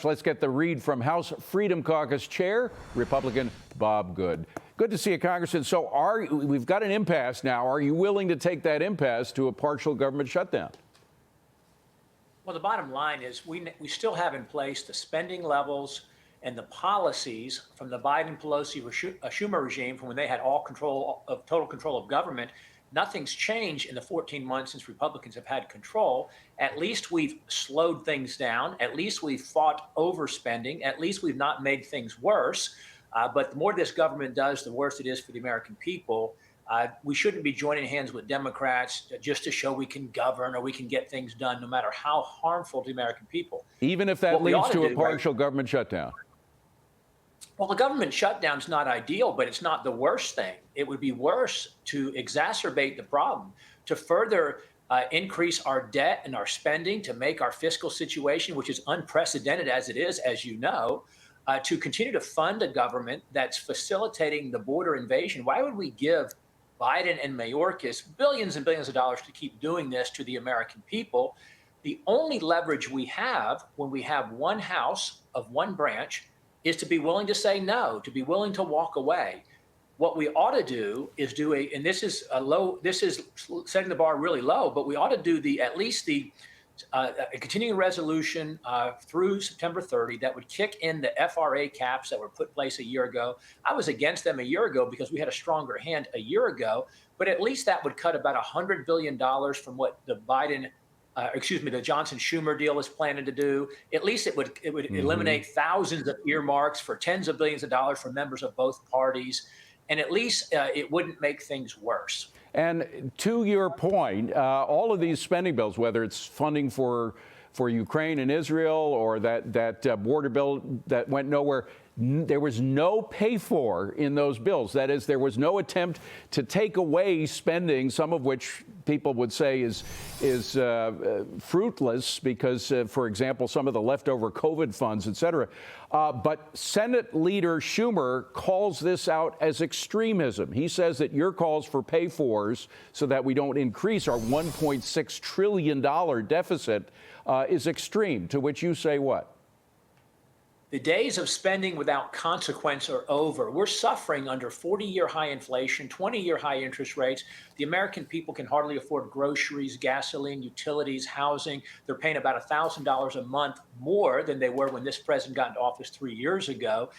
Let's get the read from House Freedom Caucus Chair, Republican Bob Good. Good to see you, Congressman. So we've got an impasse now. Are you willing to take that impasse to a partial government shutdown? Well, the bottom line is we still have in place the spending levels and the policies from the Biden-Pelosi Schumer regime from when they had total control of government. Nothing's changed in the 14 months since Republicans have had control. At least we've slowed things down. At least we've fought overspending. At least we've not made things worse. But the more this government does, the worse it is for the American people. We shouldn't be joining hands with Democrats just to show we can govern or we can get things done, no matter how harmful to the American people. Even if that leads to a partial government shutdown? Well, the government shutdown is not ideal, but it's not the worst thing. It would be worse to exacerbate the problem, to further increase our debt and our spending, to make our fiscal situation, which is unprecedented as it is, as you know, to continue to fund a government that's facilitating the border invasion. Why would we give Biden and Mayorkas billions and billions of dollars to keep doing this to the American people? The only leverage we have when we have one house of one branch is to be willing to say no, to be willing to walk away. What we ought to do is and this is setting the bar really low, but we ought to do at least a continuing resolution through September 30 that would kick in the FRA caps that were put in place a year ago. I was against them a year ago because we had a stronger hand a year ago, but at least that would cut about $100 billion from what the the Johnson-Schumer deal is planning to do. At least it would eliminate thousands of earmarks for tens of billions of dollars for members of both parties. And at least it wouldn't make things worse. And to your point, all of these spending bills, whether it's funding for Ukraine and Israel or that border bill that went nowhere, there was no pay for in those bills. That is, there was no attempt to take away spending, some of which people would say is fruitless because, for example, some of the leftover COVID funds, et cetera. But Senate Leader Schumer calls this out as extremism. He says that your calls for pay-fors so that we don't increase our $1.6 trillion deficit is extreme, to which you say what? The days of spending without consequence are over. We're suffering under 40-year high inflation, 20-year high interest rates. The American people can hardly afford groceries, gasoline, utilities, housing. They're paying about $1,000 a month more than they were when this president got into office 3 years ago.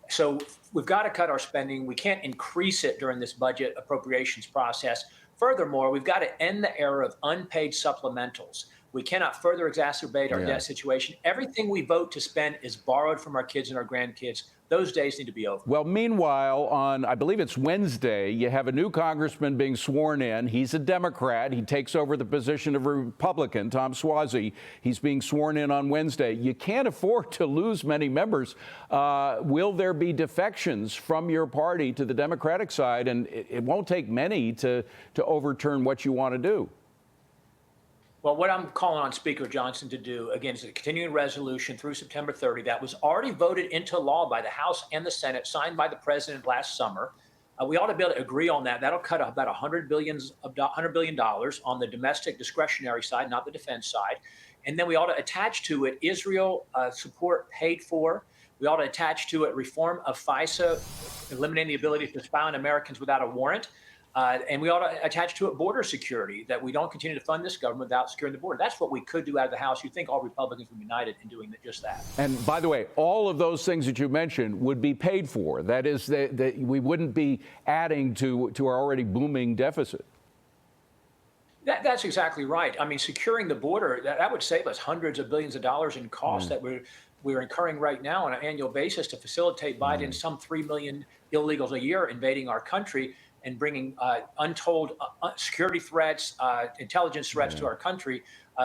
So we've got to cut our spending. We can't increase it during this budget appropriations process. Furthermore, we've got to end the era of unpaid supplementals. We cannot further exacerbate our debt situation. Everything we vote to spend is borrowed from our kids and our grandkids. Those days need to be over. Well, meanwhile, on, I believe it's Wednesday, you have a new congressman being sworn in. He's a Democrat. He takes over the position of a Republican, Tom Suozzi. He's being sworn in on Wednesday. You can't afford to lose many members. Will there be defections from your party to the Democratic side? And it won't take many to overturn what you want to do. Well, what I'm calling on Speaker Johnson to do, again, is a continuing resolution through September 30 that was already voted into law by the House and the Senate, signed by the president last summer. We ought to be able to agree on that. That'll cut about $100 billion on the domestic discretionary side, not the defense side. And then we ought to attach to it Israel support paid for. We ought to attach to it reform of FISA, eliminating the ability to spy on Americans without a warrant. And we ought to attach to it border security, that we don't continue to fund this government without securing the border. That's what we could do out of the House. You'd think all Republicans would be united in doing just that. And by the way, all of those things that you mentioned would be paid for. That is, that we wouldn't be adding to our already booming deficit. That's exactly right. I mean, securing the border, that would save us hundreds of billions of dollars in costs that we're incurring right now on an annual basis to facilitate Biden some 3 million illegals a year invading our country and bringing untold security threats, intelligence threats to our country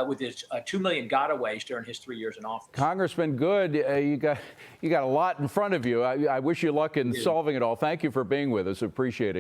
with his 2 million gotaways during his 3 years in office. Congressman Good, you got a lot in front of you. I wish you luck in solving it all. Thank you for being with us. Appreciate it.